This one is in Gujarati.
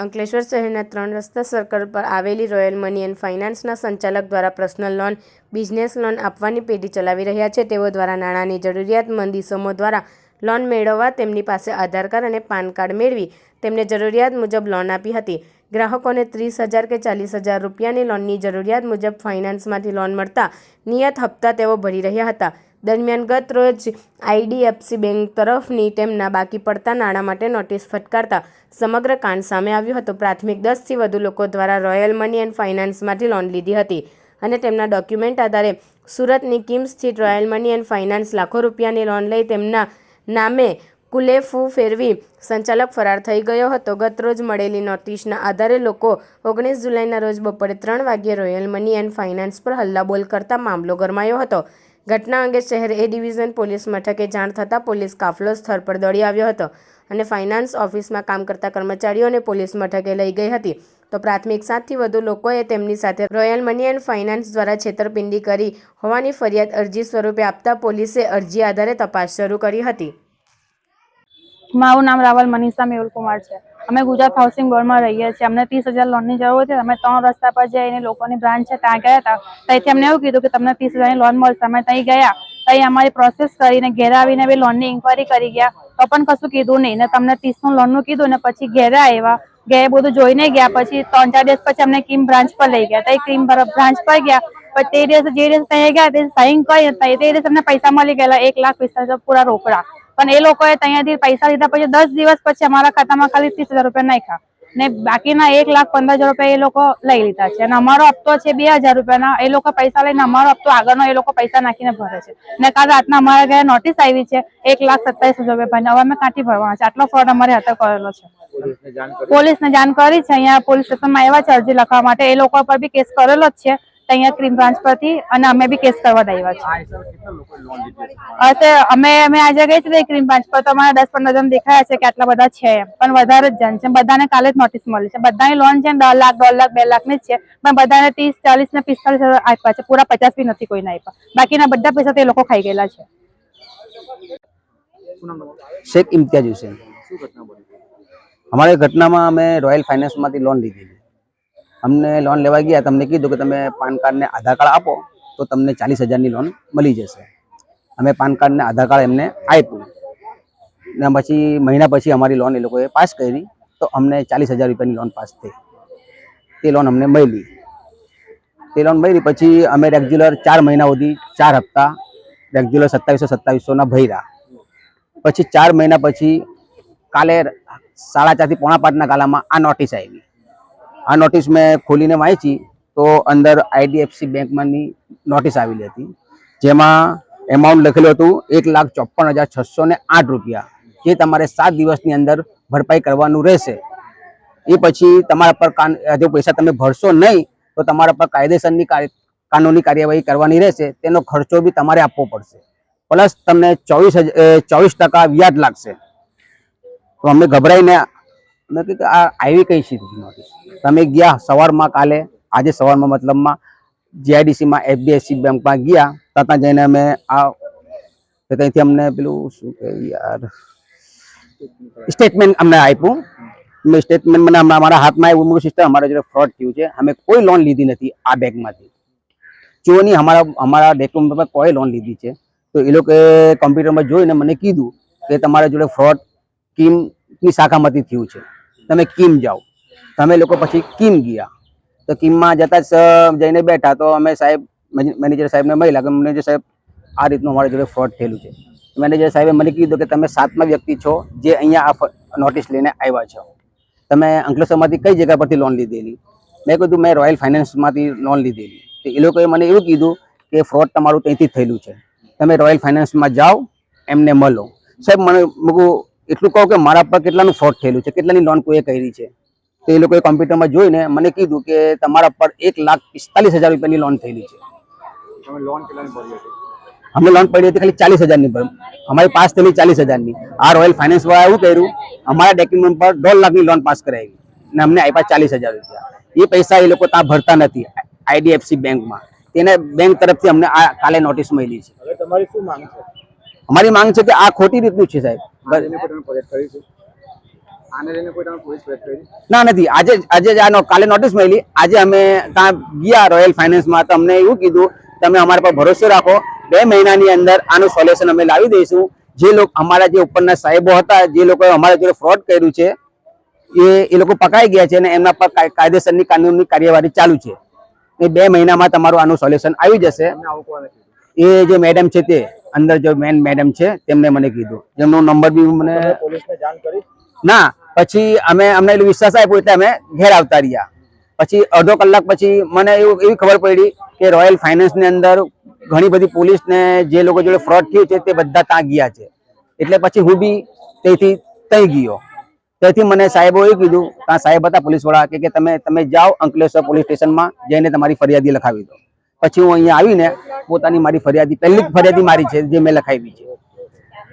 અંકલેશ્વર શહેરના 3 રસ્તા સર્કલ પર આવેલી રોયલ મની એન્ડ ફાઇનાન્સના સંચાલક દ્વારા પર્સનલ લોન, બિઝનેસ લોન આપવાની પેઢી ચલાવી રહ્યા છે. તેઓ દ્વારા નાણાંની જરૂરિયાતમંદ ઇસમો દ્વારા લોન મેળવવા તેમની પાસે આધાર કાર્ડ અને પાન કાર્ડ મેળવી તેમને જરૂરિયાત મુજબ લોન આપી હતી. ગ્રાહકોને 30,000 કે 40,000 રૂપિયાની લોનની જરૂરિયાત મુજબ ફાઇનાન્સમાંથી લોન મળતા નિયત હપ્તા તેઓ ભરી રહ્યા હતા. દરમિયાન ગત રોજ IDFC બેંક તરફની તેમના બાકી પડતા નાણાં માટે નોટિસ ફટકારતા સમગ્ર કાંડ સામે આવ્યો હતો. પ્રાથમિક 10થી વધુ લોકો દ્વારા રોયલ મની એન્ડ ફાઇનાન્સમાંથી લોન લીધી હતી અને તેમના ડોક્યુમેન્ટ આધારે સુરતની કિમ સ્થિત રોયલ મની એન્ડ ફાઇનાન્સ લાખો રૂપિયાની લોન લઈ તેમના નામે કુલેફૂ ફેરવી સંચાલક ફરાર થઈ ગયો હતો. ગત રોજ મળેલી નોટિસના આધારે લોકો 19 જુલાઈના રોજ બપોરે 3 વાગ્યે રોયલ મની એન્ડ ફાઇનાન્સ પર હલ્લાબોલ કરતા મામલો ગરમાયો હતો. ઘટના અંગે શહેર A ડિવિઝન પોલીસ મથકે જાણ થતાં પોલીસ કાફલો સ્થળ પર દોડી આવ્યો હતો અને ફાઇનાન્સ ઓફિસમાં કામ કરતા કર્મચારીઓને પોલીસ મથકે લઈ ગઈ હતી. તો પ્રાથમિક 7થી વધુ લોકોએ તેમની સાથે રોયલ મની એન્ડ ફાઇનાન્સ દ્વારા છેતરપિંડી કરી હોવાની ફરિયાદ અરજી સ્વરૂપે આપતા પોલીસે અરજી આધારે તપાસ શરૂ કરી હતી. મારું નામ રાવલ મનીષા મેહુલ કુમાર છે. અમે ગુજરાત હાઉસિંગ બોર્ડમાં રહીએ છીએ. અમને 30,000 લોનની જરૂર હતી. અમે 3 રસ્તા પર જઈને લોકોની બ્રાન્ચ છે ત્યાં ગયા હતા. ત્યાંથી અમને એવું કીધું કે તમને 30,000ની લોન મળશે. અમે ત્યાં ગયા, ત્યાં અમારી પ્રોસેસ કરીને ઘેર આવીને બી લોનની ઇન્કવાયરી કરી ગયા તો પણ કશું કીધું નહીં ને તમને 30નું લોનનું કીધું ને પછી ઘેરે આવ્યા. ઘેર બધું જોઈને ગયા. પછી 3-4 દિવસ પછી અમને કિમ બ્રાન્ચ પર લઈ ગયા. ત્યાં કિમ બ્રાન્ચ પર ગયા પછી જે દિવસ ત્યાં ગયા તે સાઈન કરી તે દિવસ અમને પૈસા મળી ગયેલા 1,45,000 પૂરા રોકડા. પણ એ લોકોએ ત્યાંથી પૈસા લીધા પછી 10 દિવસ પછી અમારા ખાતામાં ખાલી 30,000 રૂપિયા નાખ્યા ને બાકીના 1,15,000 રૂપિયા એ લોકો લઈ લીધા છે. અને અમારો હપ્તો છે 2,000 રૂપિયાના. એ લોકો પૈસા લઈને અમારો હપ્તો આગળનો એ લોકો પૈસા નાખીને ભરે છે. ને કાલ રાતના અમારા ઘરે નોટિસ આવી છે 1,27,000 રૂપિયા. હવે અમે ક્યાંથી ભરવાના છે? આટલો ફ્રોડ અમારે હાથે કરેલો છે. પોલીસને જાણ કરી છે. અહીંયા પોલીસ સ્ટેશનમાં આવ્યા છે અરજી લખવા માટે. એ લોકો પર બી કેસ કરેલો જ છે અહીંયા ક્રીમ બ્રાન્ચ પરથી અને અમે બી કેસ કરવા આવ્યા છે. અમે આજે ગઈ હતી ક્રીમ બ્રાન્ચ પર તો અમારા 10-15 જણ દેખાયા છે કે આટલા બધા છે પણ વધારે જ જણ છે. બધાને કાલે જ નોટિસ મળી છે. બધાની લોન છે 10 લાખ, 1.5 લાખ, 2 લાખ ની જ છે પણ બધાને 30, 40 ને 45,000 આપ્યા છે. પૂરા 50 બી નથી કોઈને આપ્યા. બાકીના બધા પૈસા તે લોકો ખાઈ ગયેલા છે. शेख इम्तियाज हुसैन। हमारे घटना में અમે રોયલ ફાઇનાન્સમાંથી લોન લીધી. અમને લોન લેવા ગયા તમને કીધું કે તમે પાન કાર્ડ ને આધાર કાર્ડ આપો તો તમને 40,000ની લોન મળી જશે. અમે પાન કાર્ડ ને આધાર કાર્ડ એમને આપ્યું ને પછી મહિના પછી અમારી લોન એ લોકોએ પાસ કરી તો અમને 40,000 રૂપિયાની લોન પાસ થઈ. તે લોન અમને મળી. તે લોન મળી પછી અમે રેગ્યુલર 4 મહિના સુધી 4 હપ્તા રેગ્યુલર 2700-2700ના ભર્યા. પછી 4 મહિના પછી કાલે 4:30 થી 4:45ના ગાળામાં આ નોટિસ આવી. આ નોટિસ મેં ખોલીને વાંચી તો અંદર IDFC બેંકમાંની નોટિસ આવેલી હતી જેમાં એમાઉન્ટ લખેલું હતું 1,54,608 રૂપિયા જે તમારે 7 દિવસની અંદર ભરપાઈ કરવાનું રહેશે. એ પછી તમારા પર જો પૈસા તમે ભરશો નહીં તો તમારા પર કાયદેસરની કાનૂની કાર્યવાહી કરવાની રહેશે. તેનો ખર્ચો બી તમારે આપવો પડશે. પ્લસ તમને 24% વ્યાજ લાગશે. તો અમે ગભરાઈને અમે કીધું કે આ આવી કઈ છે નોટિસ. તમે ગયા સવારમાં કાલે આજે સવારમાં મતલબમાં GIDCમાં FDFC બેંકમાં ગયા. ત્યાં જઈને અમે આ ત્યાંથી અમને પેલું શું કે યાર સ્ટેટમેન્ટ અમને આપ્યું. મેં સ્ટેટમેન્ટ મને અમારા હાથમાં આવ્યું. મૂળ સિસ્ટમ અમારા જોડે ફ્રોડ થયું છે. અમે કોઈ લોન લીધી નથી આ બેંકમાંથી. જો નહીં અમારા ડોક્યુમેન્ટ પર કોઈ લોન લીધી છે તો એ લોકોએ કોમ્પ્યુટરમાં જોઈને મને કીધું કે તમારા જોડે ફ્રોડ કિમની શાખામાંથી થયું છે. તમે કિમ જાઓ. તમે લોકો પછી કિમ ગયા તો કિમમાં જતા જઈને બેઠા તો અમે સાહેબ મેનેજર સાહેબને મળ્યા કે મેનેજર સાહેબ આ રીતનું અમારા જોડે ફ્રોડ થયેલું છે. મેનેજર સાહેબે મને કીધું કે તમે 7મા વ્યક્તિ છો જે અહીંયા આ નોટિસ લઈને આવ્યા છો. તમે અંકલેશ્વરમાંથી કઈ જગ્યા પરથી લોન લીધેલી? મેં કીધું મેં રોયલ ફાઇનાન્સમાંથી લોન લીધેલી. તો એ લોકોએ મને એવું કીધું કે ફ્રોડ તમારું ત્યાંથી થયેલું છે. તમે રોયલ ફાઇનાન્સમાં જાઓ એમને મળો. સાહેબ મને એટલું કહું કે મારા પર કેટલાનું ફ્રોડ થયેલું છે, કેટલાની લોન કોઈએ કરી છે. તો એ લોકોએ કોમ્પ્યુટરમાં જોઈને મને કીધું કે તમારા પર 1,45,000 રૂપિયાની લોન થયેલી છે. અમે લોન પડી હતી ખાલી 40,000ની પર. અમારી પાસ થયેલી 40,000ની. આ રોયલ ફાઇનાન્સ વાળા એવું કર્યું અમારા ડોક્યુમેન્ટ પર 1.5 લાખની લોન પાસ કરાવી અને અમને આપ્યા 40,000 રૂપિયા. એ પૈસા એ લોકો ત્યાં ભરતા નથી IDFC બેંકમાં. તેને બેંક તરફથી અમને આ કાલે નોટિસ મળી છે. હવે તમારી શું માંગ છે? અમારી માંગ છે કે આ ખોટી રીતનું છે સાહેબ. ના નથી, આજે જ આનો કાલે નોટિસ મળી, આજે અમે ત્યાં ગયા રોયલ ફાઇનાન્સમાં, તો અમને એવું કીધું તમે અમારા પર ભરોસો રાખો, 2 મહિનાની અંદર આનું સોલ્યુશન અમે લાવી દઈશું. જે લોકો અમારા જે ઉપરના સાહેબો હતા, જે લોકોએ અમારા જોડે ફ્રોડ કર્યું છે, એ લોકો પકડાઈ ગયા છે અને એમના પર કાયદેસરની કાનૂની કાર્યવાહી ચાલુ છે. એ 2 મહિનામાં તમારું આનું સોલ્યુશન આવી જશે. એ જે મેડમ છે, તે અંદર જો મેન મેડમ છે, તેમને મને કીધું, જેમનો નંબર બી મને ના. પછી અમને એટલો વિશ્વાસ આપ્યો એટલે અમે ઘેર આવતા રહ્યા. પછી અડધો કલાક પછી મને એવી ખબર પડી કે રોયલ ફાઇનાન્સની અંદર ઘણી બધી પોલીસ ને જે લોકો જોડે ફ્રોડ થયું છે તે બધા ત્યાં ગયા છે. એટલે પછી હું બી ત્યાંથી ત્યાં ગયો. ત્યાંથી મને સાહેબો એવું કીધું, ત્યાં સાહેબ હતા પોલીસવાળા, કે તમે જાઓ અંકલેશ્વર પોલીસ સ્ટેશનમાં જઈને તમારી ફરિયાદી લખાવી દો. પછી હું અહીંયા આવીને પોતાની મારી ફરિયાદી, પહેલી જ ફરિયાદી મારી છે જે મેં લખાવી છે.